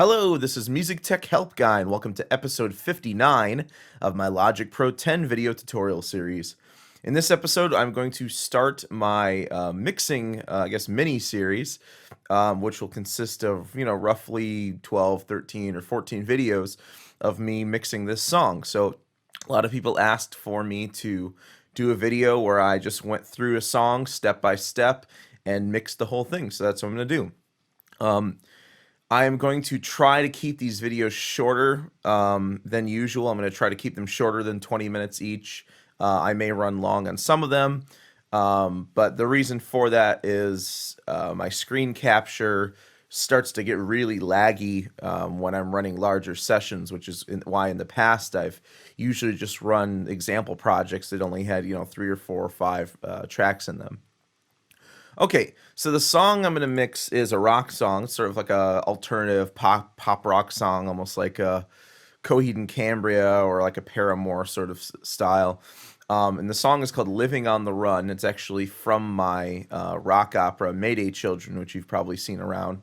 Hello, this is Music Tech Help Guy, and welcome to episode 59 of my Logic Pro 10 video tutorial series. In this episode, I'm going to start my mixing, mini series, which will consist of, roughly 12, 13, or 14 videos of me mixing this song. So a lot of people asked for me to do a video where I just went through a song step by step and mixed the whole thing. So that's what I'm going to do. I am going to try to keep these videos shorter than usual. I'm going to try to keep them shorter than 20 minutes each. I may run long on some of them, but the reason for that is my screen capture starts to get really laggy when I'm running larger sessions, which is why in the past I've usually just run example projects that only had 3 or 4 or 5 tracks in them. Okay, so the song I'm going to mix is a rock song, sort of like a alternative pop rock song, almost like a Coheed and Cambria or like a Paramore sort of style. And the song is called Living on the Run. It's actually from my rock opera, Mayday Children, which you've probably seen around.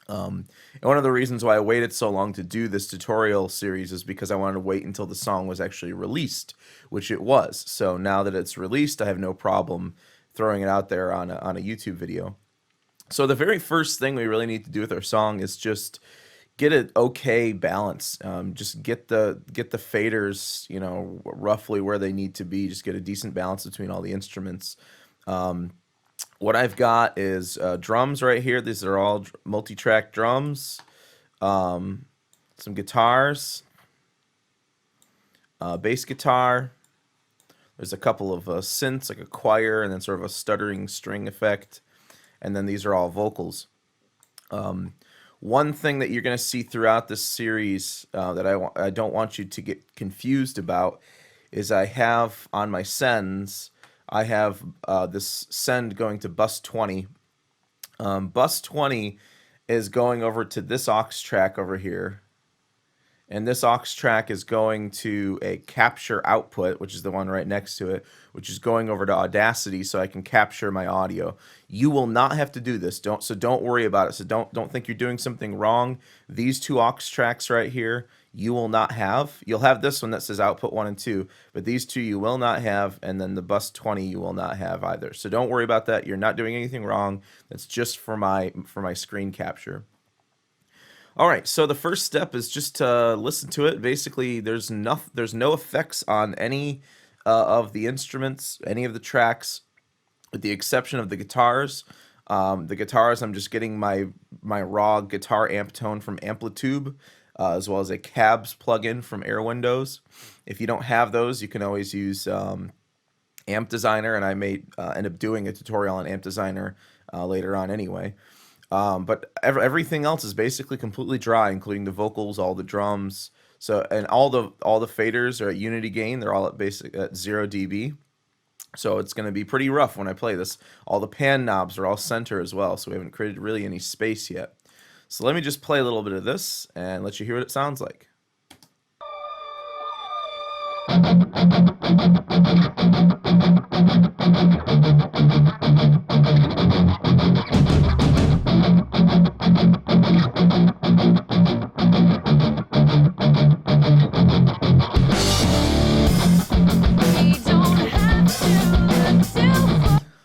And one of the reasons why I waited so long to do this tutorial series is because I wanted to wait until the song was actually released, which it was. So now that it's released, I have no problem throwing it out there on a YouTube video. So the very first thing we really need to do with our song is just get an okay balance. Just get the faders, roughly where they need to be. Just get a decent balance between all the instruments. What I've got is drums right here. These are all multi-track drums. Some guitars, bass guitar. There's a couple of synths, like a choir, and then sort of a stuttering string effect. And then these are all vocals. One thing that you're going to see throughout this series that I don't want you to get confused about is I have on my sends, I have this send going to bus 20. Bus 20 is going over to this aux track over here. And this aux track is going to a capture output, which is the one right next to it, which is going over to Audacity so I can capture my audio. You will not have to do this. So don't worry about it. So don't think you're doing something wrong. These two aux tracks right here, you will not have. You'll have this one that says output 1 and 2, but these two you will not have, and then the bus 20 you will not have either. So don't worry about that. You're not doing anything wrong. That's just for my screen capture. All right, so the first step is just to listen to it. Basically, there's no effects on any of the instruments, any of the tracks, with the exception of the guitars. The guitars, I'm just getting my raw guitar amp tone from Amplitube, as well as a cabs plugin from Air Windows. If you don't have those, you can always use Amp Designer, and I may end up doing a tutorial on Amp Designer later on anyway. But everything else is basically completely dry, including the vocals, all the drums. So, and all the faders are at unity gain. They're all at 0 dB. So it's going to be pretty rough when I play this. All the pan knobs are all center as well, so we haven't created really any space yet. So let me just play a little bit of this and let you hear what it sounds like.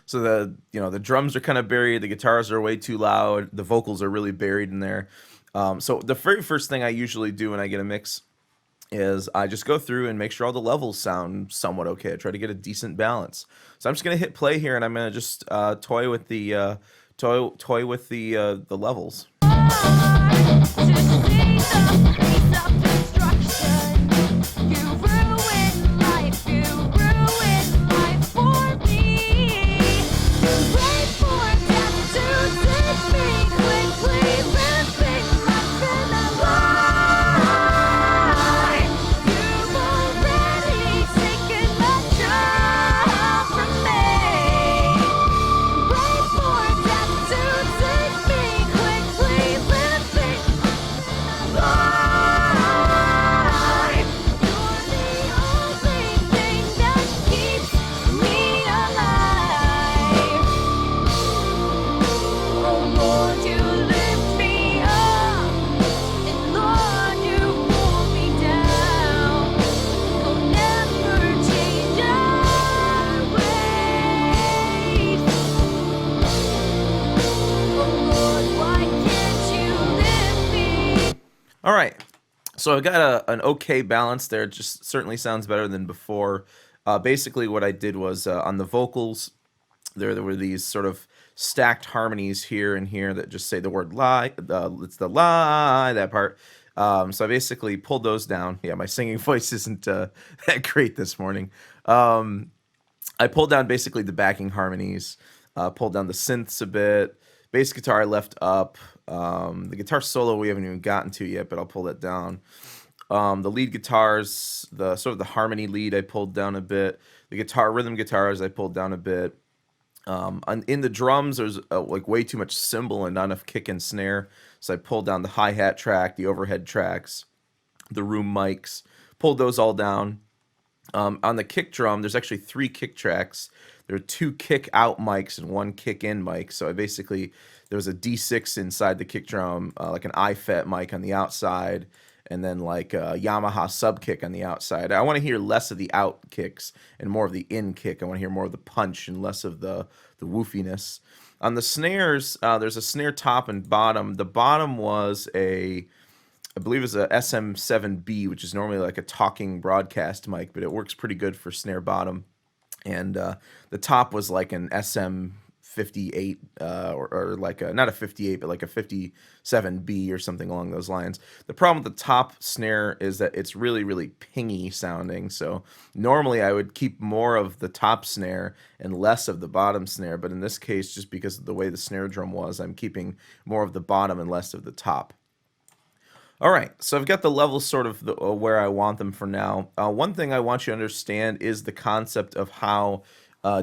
So the drums are kind of buried, the guitars are way too loud, the vocals are really buried in there. So the very first thing I usually do when I get a mix is I just go through and make sure all the levels sound somewhat okay. I try to get a decent balance. So I'm just gonna hit play here, and I'm gonna just toy with the levels. So I got an okay balance there. It just certainly sounds better than before. Basically, what I did was on the vocals, there were these sort of stacked harmonies here and here that just say the word lie. It's the lie, that part. So I basically pulled those down. Yeah, my singing voice isn't that great this morning. I pulled down basically the backing harmonies, pulled down the synths a bit. Bass guitar I left up. The guitar solo we haven't even gotten to yet, but I'll pull that down. The lead guitars, the sort of the harmony lead I pulled down a bit. The rhythm guitars I pulled down a bit. In the drums, there's like way too much cymbal and not enough kick and snare, so I pulled down the hi-hat track, the overhead tracks, the room mics, pulled those all down. On the kick drum, there's actually 3 kick tracks. There are 2 kick out mics and 1 kick in mic. So there was a D6 inside the kick drum, like an iFet mic on the outside, and then like a Yamaha sub kick on the outside. I want to hear less of the out kicks and more of the in kick. I want to hear more of the punch and less of the woofiness. On the snares, there's a snare top and bottom. The bottom was I believe it's a SM7B, which is normally like a talking broadcast mic, but it works pretty good for snare bottom. And the top was like an SM58, or like not a 58, but like a 57B or something along those lines. The problem with the top snare is that it's really, really pingy sounding. So normally I would keep more of the top snare and less of the bottom snare. But in this case, just because of the way the snare drum was, I'm keeping more of the bottom and less of the top. All right, so I've got the levels sort of where I want them for now. One thing I want you to understand is the concept of how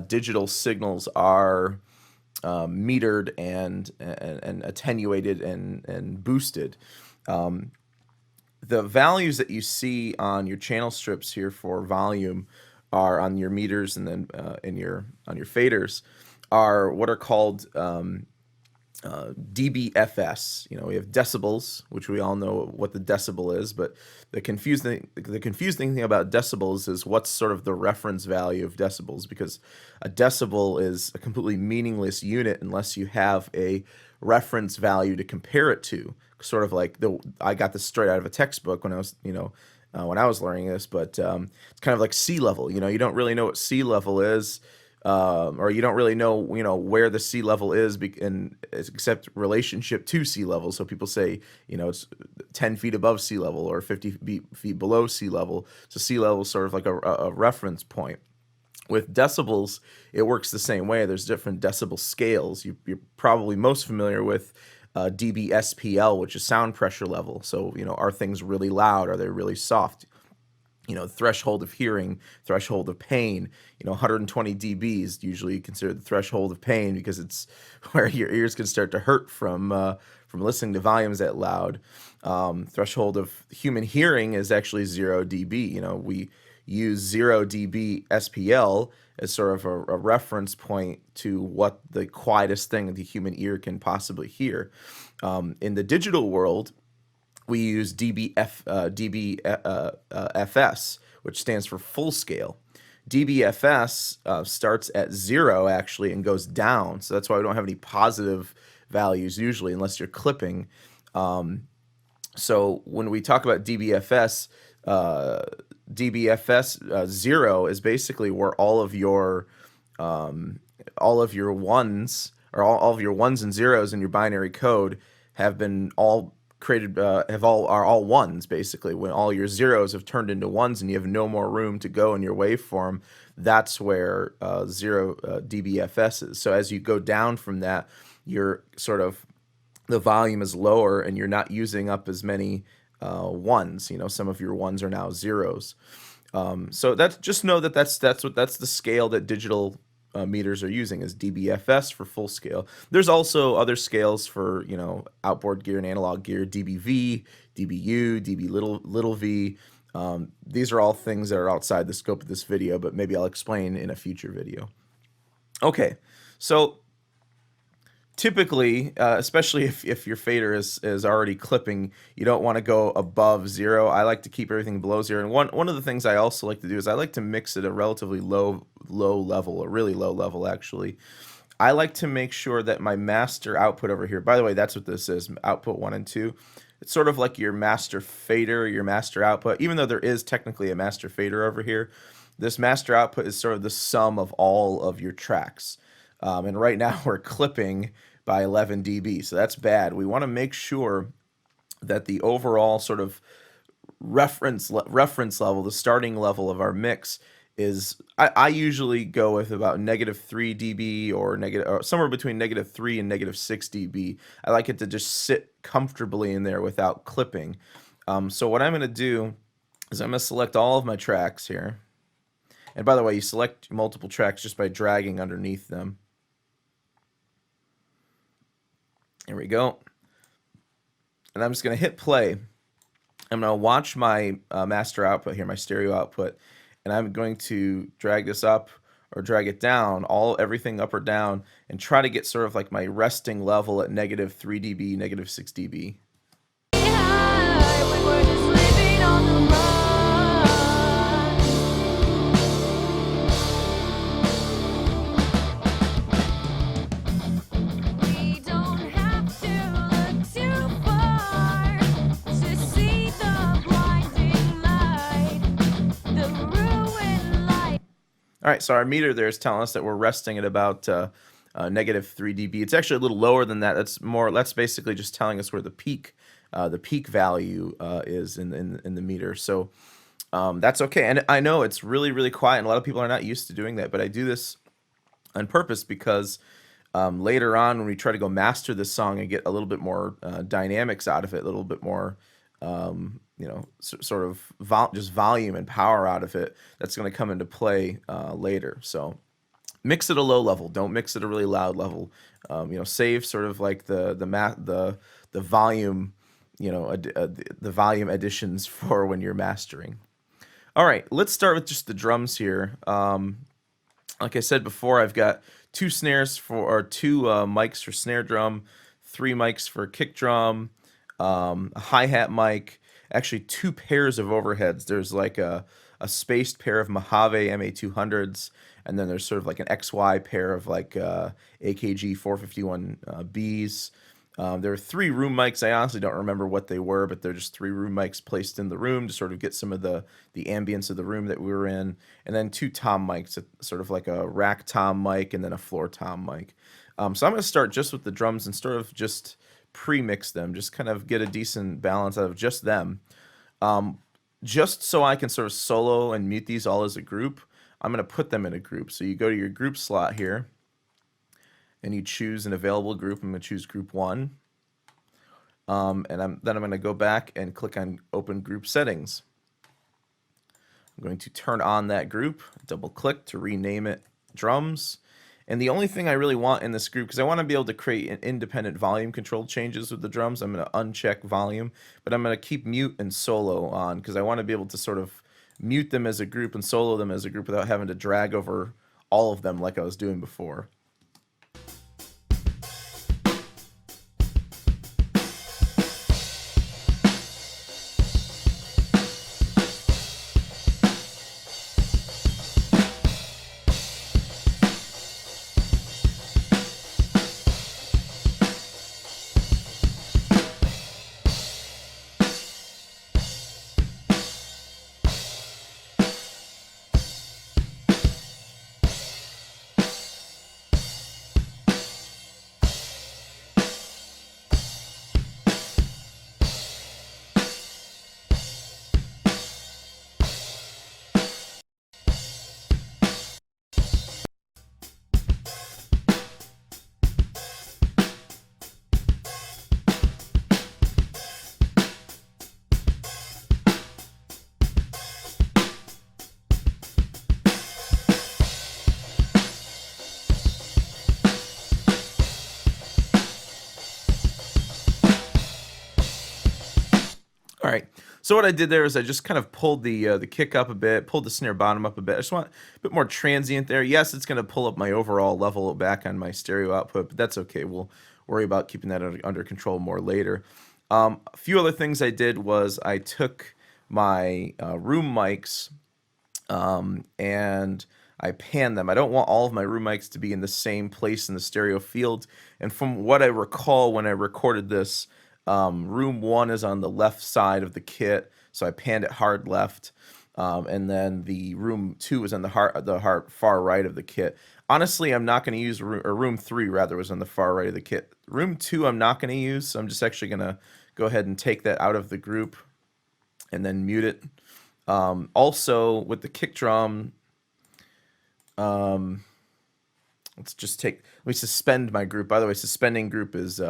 digital signals are metered and attenuated and boosted. The values that you see on your channel strips here for volume are on your meters, and then on your faders are what are called dBFS. We have decibels, which we all know what the decibel is, but the confusing thing about decibels is what's sort of the reference value of decibels, because a decibel is a completely meaningless unit unless you have a reference value to compare it to. Sort of like I got this straight out of a textbook when I was when I was learning this, but it's kind of like sea level. You don't really know what sea level is. Or you don't really know, where the sea level is, except relationship to sea level. So people say, it's 10 feet above sea level or 50 feet below sea level. So sea level is sort of like a reference point. With decibels, it works the same way. There's different decibel scales. You're probably most familiar with dB-SPL, which is sound pressure level. So, are things really loud? Are they really soft? Threshold of hearing, threshold of pain. 120 dB is usually considered the threshold of pain because it's where your ears can start to hurt from listening to volumes that loud. Threshold of human hearing is actually 0 dB. We use 0 dB-SPL as sort of a reference point to what the quietest thing the human ear can possibly hear. In the digital world, we use dBFS, which stands for full scale. dBFS starts at 0 actually and goes down, so that's why we don't have any positive values usually unless you're clipping. So when we talk about dBFS, dBFS 0 is basically where all of your ones, or all of your ones and zeros in your binary code have been all created, are all ones, basically. When all your zeros have turned into ones and you have no more room to go in your waveform, that's where 0 dBFS is. So as you go down from that, you're sort of, the volume is lower and you're not using up as many ones. Some of your ones are now zeros. So just know that that's the scale that digital meters are using, is dBFS for full scale. There's also other scales for outboard gear and analog gear: dBV, dBu, dB little v. These are all things that are outside the scope of this video, but maybe I'll explain in a future video. Okay, so typically, especially if your fader is already clipping, you don't want to go above 0. I like to keep everything below 0. And one of the things I also like to do is I like to mix at a relatively low level, a really low level actually. I like to make sure that my master output over here, by the way, that's what this is, output 1 and 2. It's sort of like your master fader, your master output, even though there is technically a master fader over here. This master output is sort of the sum of all of your tracks. And right now we're clipping by 11 dB, so that's bad. We want to make sure that the overall sort of reference level, the starting level of our mix is, I usually go with about -3 dB or somewhere between -3 and -6 dB. I like it to just sit comfortably in there without clipping. So what I'm going to do is I'm going to select all of my tracks here. And by the way, you select multiple tracks just by dragging underneath them. Here we go. And I'm just going to hit play. I'm going to watch my master output here, my stereo output, and I'm going to drag this up or drag it down, everything up or down, and try to get sort of like my resting level at -3 dB, -6 dB. All right, so our meter there is telling us that we're resting at about -3 dB. It's actually a little lower than that. That's basically just telling us where the peak value is in the meter. So that's okay. And I know it's really quiet, and a lot of people are not used to doing that. But I do this on purpose because later on, when we try to go master this song and get a little bit more dynamics out of it, a little bit more you know, sort of just volume and power out of it, that's going to come into play later. So mix at a low level. Don't mix at a really loud level. You know, save sort of like the volume, you know, the volume additions for when you're mastering. All right, let's start with just the drums here. Like I said before, I've got two mics for snare drum, 3 mics for kick drum, a hi-hat mic, actually 2 pairs of overheads. There's like a spaced pair of Mojave MA200s, and then there's sort of like an XY pair of like AKG 451Bs. There are 3 room mics. I honestly don't remember what they were, but they're just 3 room mics placed in the room to sort of get some of the ambience of the room that we were in. And then 2 tom mics, sort of like a rack tom mic and then a floor tom mic. So I'm going to start just with the drums and sort of just pre-mix them, just kind of get a decent balance out of just them. Just so I can sort of solo and mute these all as a group, I'm going to put them in a group. So you go to your group slot here, and you choose an available group. I'm going to choose group 1. And then I'm going to go back and click on Open Group Settings. I'm going to turn on that group, double click to rename it Drums. And the only thing I really want in this group, because I want to be able to create an independent volume control changes with the drums, I'm going to uncheck volume, but I'm going to keep mute and solo on, because I want to be able to sort of mute them as a group and solo them as a group without having to drag over all of them like I was doing before. All right, so what I did there is I just kind of pulled the kick up a bit, pulled the snare bottom up a bit. I just want a bit more transient there. Yes, it's going to pull up my overall level back on my stereo output, but that's okay. We'll worry about keeping that under control more later. A few other things I did was I took my room mics and I panned them. I don't want all of my room mics to be in the same place in the stereo field. And from what I recall when I recorded this, Room 1 is on the left side of the kit, so I panned it hard left. And then the room 2 is on the far right of the kit. Honestly, I'm not going to use room 3 rather was on the far right of the kit. Room 2 I'm not going to use, so I'm just actually going to go ahead and take that out of the group and then mute it. Also, with the kick drum, let's just let me suspend my group. By the way, suspending group is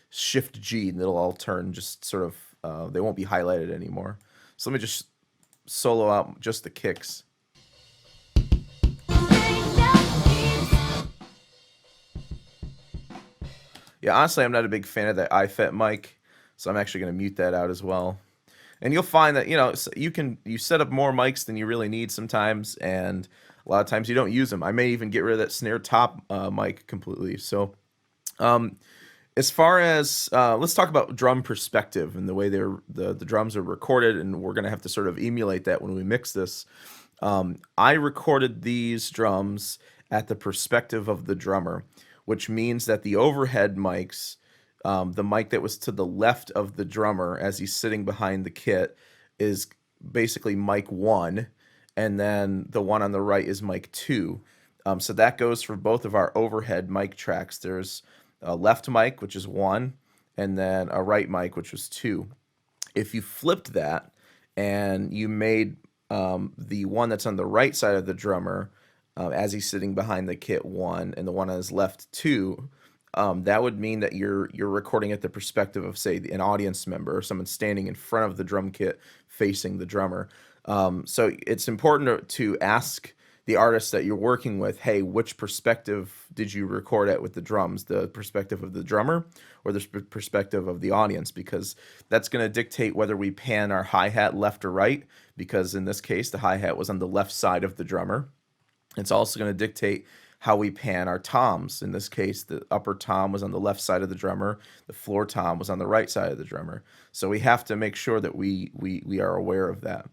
Shift G, and it'll all turn just sort of, they won't be highlighted anymore. So let me just solo out just the kicks. Yeah, honestly, I'm not a big fan of that IFET mic, so I'm actually going to mute that out as well. And you'll find that, you set up more mics than you really need sometimes, and a lot of times you don't use them. I may even get rid of that snare top mic completely. So as far as, let's talk about drum perspective and the way the drums are recorded, and we're going to have to sort of emulate that when we mix this. I recorded these drums at the perspective of the drummer, which means that the overhead mics, the mic that was to the left of the drummer as he's sitting behind the kit, is basically mic 1, and then the one on the right is mic 2. So that goes for both of our overhead mic tracks. There's a left mic, which is 1, and then a right mic, which was 2. If you flipped that and you made the one that's on the right side of the drummer, as he's sitting behind the kit, 1, and the one on his left, 2, that would mean that you're recording at the perspective of, say, an audience member or someone standing in front of the drum kit facing the drummer. So it's important to ask the artist that you're working with, hey, which perspective did you record at with the drums? The perspective of the drummer or the perspective of the audience? Because that's going to dictate whether we pan our hi-hat left or right, because in this case, the hi-hat was on the left side of the drummer. It's also going to dictate how we pan our toms. In this case, the upper tom was on the left side of the drummer, the floor tom was on the right side of the drummer. So we have to make sure that we are aware of that.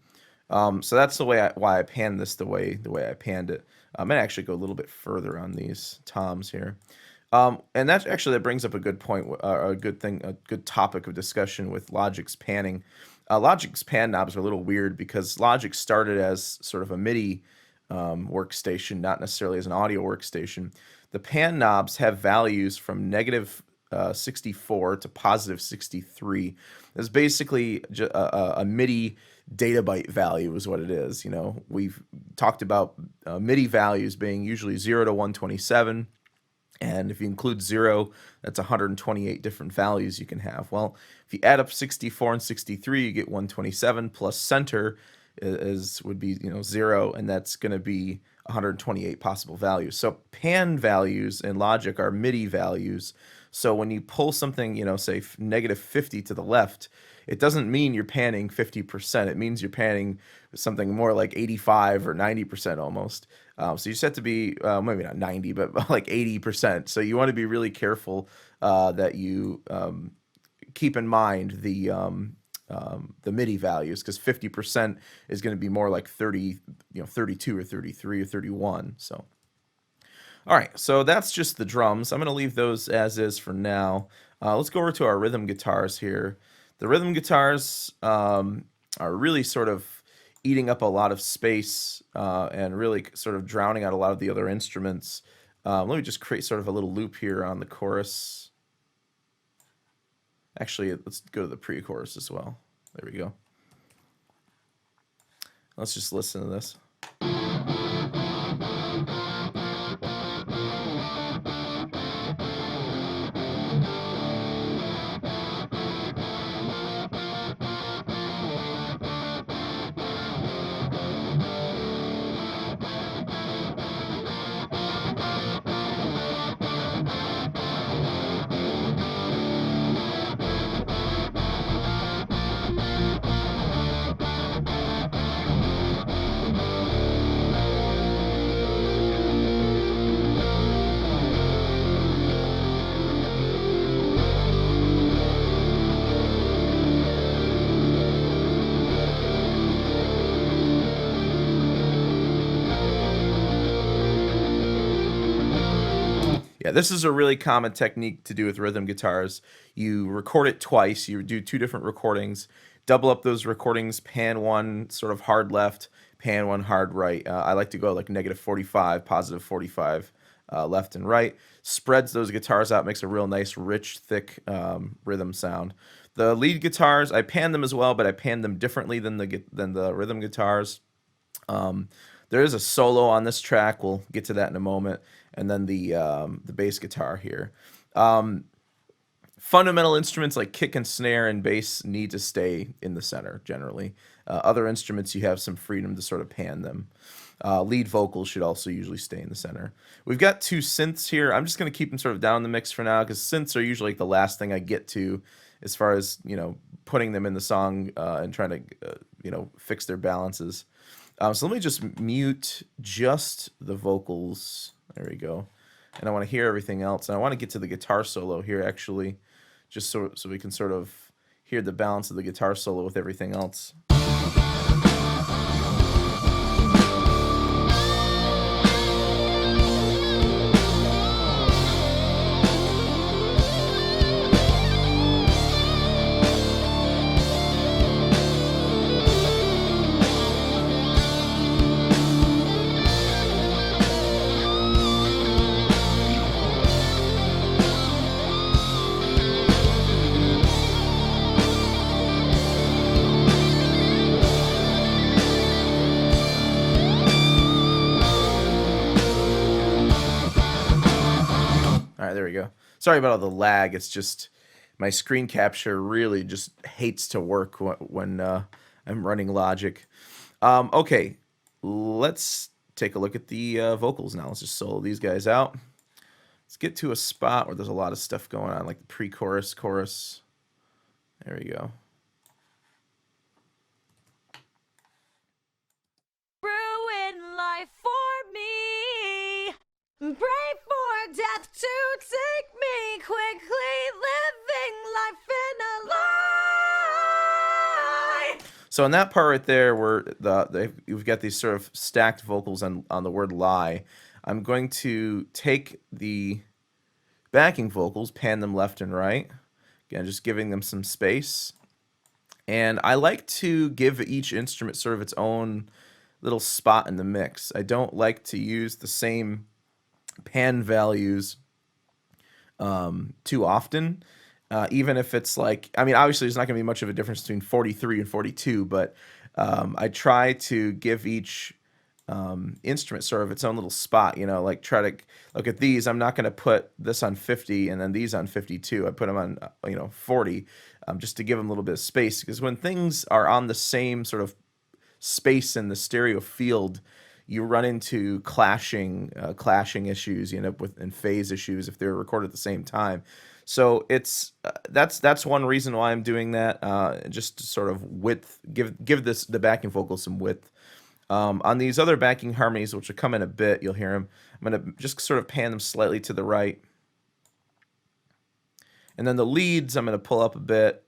So that's the way why I panned this the way I panned it. I'm gonna actually go a little bit further on these toms here, and that brings up a good point, a good topic of discussion with Logic's panning. Logic's pan knobs are a little weird because Logic started as sort of a MIDI workstation, not necessarily as an audio workstation. The pan knobs have values from negative 64 to positive 63. It's basically a MIDI data byte value is what it is. We've talked about MIDI values being usually 0 to 127, and if you include 0, that's 128 different values you can have. Well, if you add up 64 and 63, you get 127 plus center would be 0, and that's going to be 128 possible values. So pan values in Logic are MIDI values. So when you pull something, say negative 50 to the left, it doesn't mean you're panning 50%. It means you're panning something more like 85 or 90% almost. So you just have to be, maybe not 90, but like 80%. So you want to be really careful that you keep in mind the MIDI values, because 50% is going to be more like 32 or 33 or 31. So, all right, so that's just the drums. I'm going to leave those as is for now. Let's go over to our rhythm guitars here. The rhythm guitars are really sort of eating up a lot of space and really sort of drowning out a lot of the other instruments. Let me just create sort of a little loop here on the chorus. Actually, let's go to the pre-chorus as well. There we go. Let's just listen to this. Yeah, this is a really common technique to do with rhythm guitars. You record it twice. You do two different recordings, double up those recordings, pan one sort of hard left, pan one hard right. I like to go like -45, +45 left and right. Spreads those guitars out, makes a real nice, rich, thick rhythm sound. The lead guitars, I pan them as well, but I pan them differently than the rhythm guitars. There is a solo on this track. We'll get to that in a moment. And then the bass guitar here. Fundamental instruments like kick and snare and bass need to stay in the center generally. Other instruments, you have some freedom to sort of pan them. Lead vocals should also usually stay in the center. We've got two synths here. I'm just going to keep them sort of down in the mix for now because synths are usually like the last thing I get to as far as, putting them in the song and trying to, fix their balances. So let me just mute just the vocals. There we go. And I want to hear everything else. And I want to get to the guitar solo here, actually, just so we can sort of hear the balance of the guitar solo with everything else. There we go. Sorry about all the lag. It's just my screen capture really just hates to work when I'm running Logic. Okay, let's take a look at the vocals now. Let's just solo these guys out. Let's get to a spot where there's a lot of stuff going on, like the pre-chorus, chorus. There we go. Ruin life for me. Pray for death to take me quickly, living life in a lie. So in that part right there, where you've got these sort of stacked vocals on the word lie, I'm going to take the backing vocals, pan them left and right. Again, just giving them some space. And I like to give each instrument sort of its own little spot in the mix. I don't like to use the same pan values too often, even if it's like, I mean, obviously there's not going to be much of a difference between 43 and 42, but I try to give each instrument sort of its own little spot, like try to look at these. I'm not going to put this on 50 and then these on 52. I put them on 40 just to give them a little bit of space, because when things are on the same sort of space in the stereo field, you run into clashing issues. You end up with phase issues if they're recorded at the same time. So it's that's one reason why I'm doing that. Just to sort of give the backing vocal some width. On these other backing harmonies, which will come in a bit, you'll hear them. I'm going to just sort of pan them slightly to the right. And then the leads, I'm going to pull up a bit,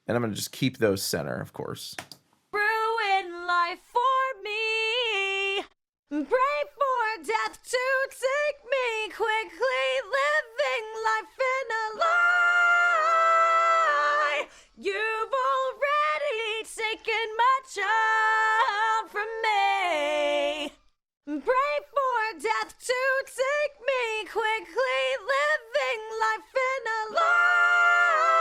and I'm going to just keep those center, of course. Ruin life for me. Pray for death to take me quickly, living life in a lie. You've already taken my child from me. Pray for death to take me quickly, living life in a lie.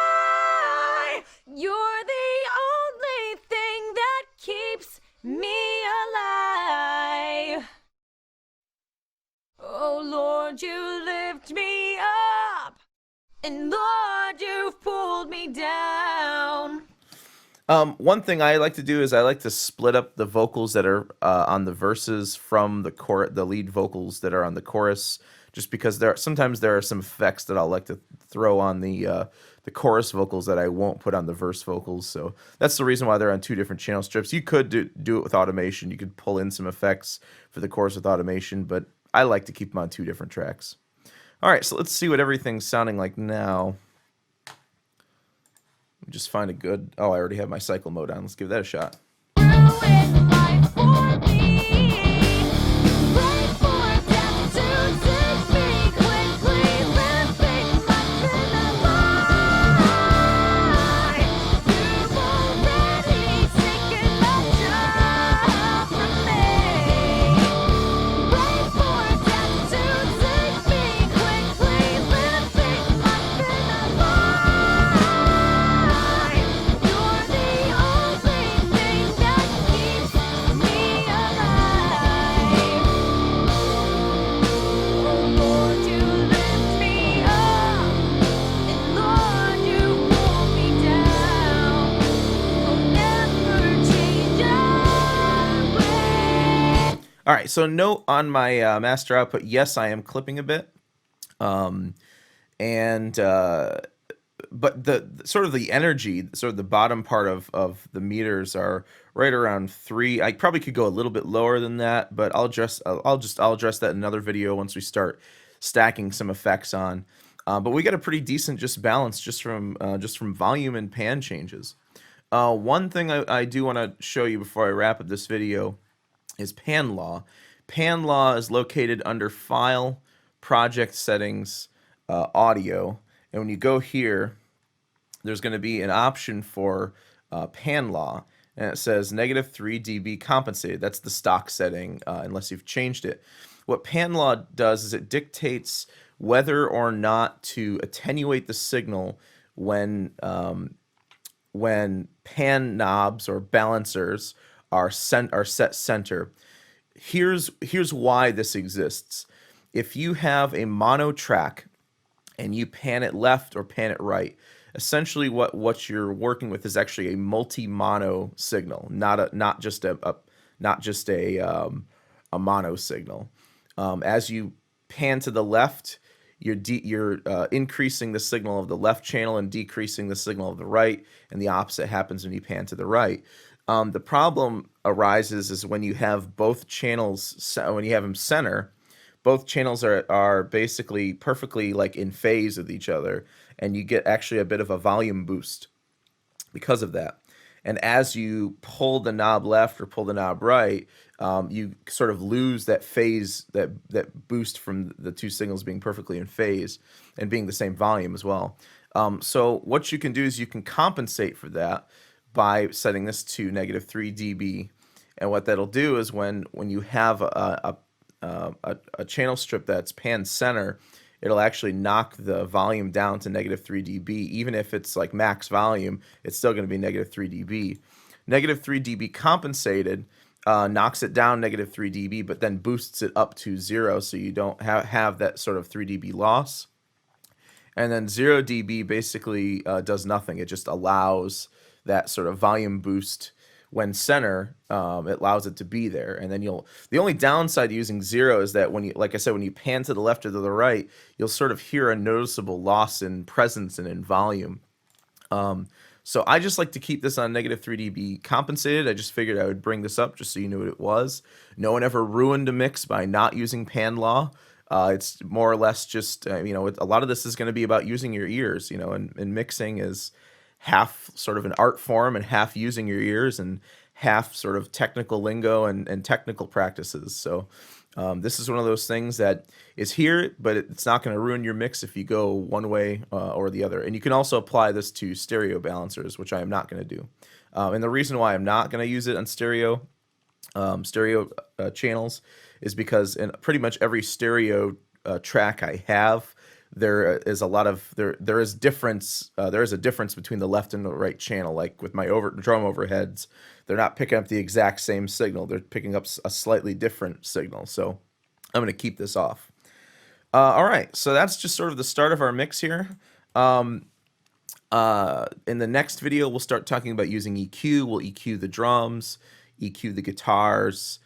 You're the only thing that keeps me alive. Oh Lord, you lift me up, and Lord, you've pulled me down. One thing I like to do is I like to split up the vocals that are on the verses from the lead vocals that are on the chorus, just because sometimes there are some effects that I'll like to throw on the chorus vocals that I won't put on the verse vocals. So that's the reason why they're on two different channel strips. You could do it with automation. You could pull in some effects for the chorus with automation, but I like to keep them on two different tracks. All right, so let's see what everything's sounding like now. Just find a good... Oh, I already have my cycle mode on. Let's give that a shot. Ruin life for me. Pray for death to take me quickly, All right, so note on my master output, yes, I am clipping a bit. And but the sort of the energy, sort of the bottom part of the meters are right around 3. I probably could go a little bit lower than that, but I'll address that in another video once we start stacking some effects on. But we got a pretty decent just balance just from volume and pan changes. One thing I do want to show you before I wrap up this video is pan law. Pan law is located under File, Project Settings, Audio, and when you go here, there's going to be an option for pan law, and it says -3 dB compensated. That's the stock setting, unless you've changed it. What pan law does is it dictates whether or not to attenuate the signal when pan knobs or balancers are set center. Here's why this exists. If you have a mono track and you pan it left or pan it right, essentially what you're working with is actually a multi-mono signal, not just a mono signal. As you pan to the left, you're increasing the signal of the left channel and decreasing the signal of the right, and the opposite happens when you pan to the right. The problem arises is when you have both channels, when you have them center, both channels are basically perfectly like in phase with each other, and you get actually a bit of a volume boost because of that. And as you pull the knob left or pull the knob right, you sort of lose that phase, that boost from the two signals being perfectly in phase and being the same volume as well. So what you can do is you can compensate for that by setting this to -3 dB. And what that'll do is when you have a channel strip that's pan center, it'll actually knock the volume down to -3 dB. Even if it's like max volume, it's still going to be -3 dB. -3 dB compensated knocks it down -3 dB, but then boosts it up to 0, so you don't have that sort of 3 dB loss. And then 0 dB basically does nothing. It just allows that sort of volume boost when center. It allows it to be there. And then the only downside to using 0 is that when you, like I said, when you pan to the left or to the right, you'll sort of hear a noticeable loss in presence and in volume. So I just like to keep this on -3 dB compensated. I just figured I would bring this up just so you knew what it was. No one ever ruined a mix by not using pan law. It's more or less just, a lot of this is going to be about using your ears, and mixing is half sort of an art form and half using your ears and half sort of technical lingo and technical practices. So this is one of those things that is here, but it's not going to ruin your mix if you go one way or the other. And you can also apply this to stereo balancers, which I am not going to do. And the reason why I'm not going to use it on stereo channels is because in pretty much every stereo track I have, there is a difference between the left and the right channel. Like with my drum overheads, they're not picking up the exact same signal. They're picking up a slightly different signal. So I'm going to keep this off. All right, so that's just sort of the start of our mix here. In the next video, we'll start talking about using EQ. We'll EQ the drums, EQ the guitars,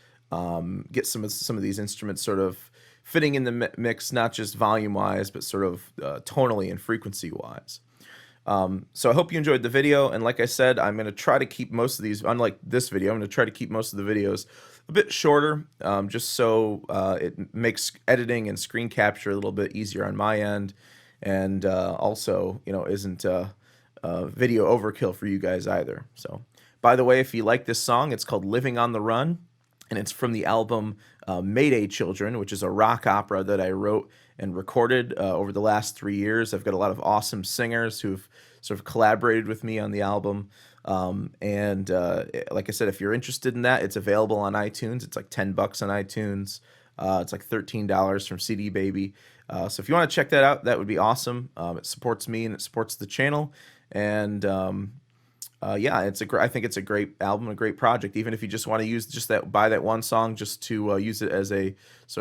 get some of these instruments sort of fitting in the mix, not just volume-wise, but sort of tonally and frequency-wise. So I hope you enjoyed the video, and like I said, I'm going to try to keep most of these, unlike this video, I'm going to try to keep most of the videos a bit shorter, just so it makes editing and screen capture a little bit easier on my end, and also, isn't video overkill for you guys either. So, by the way, if you like this song, it's called Living on the Run, and it's from the album Mayday Children, which is a rock opera that I wrote and recorded over the last 3 years. I've got a lot of awesome singers who've sort of collaborated with me on the album. And like I said, if you're interested in that, it's available on iTunes. It's like $10 on iTunes. It's like $13 from CDBaby. So if you want to check that out, that would be awesome. It supports me and it supports the channel. And yeah, I think it's a great album, a great project. Even if you just want to use buy that one song just to use it as a sort of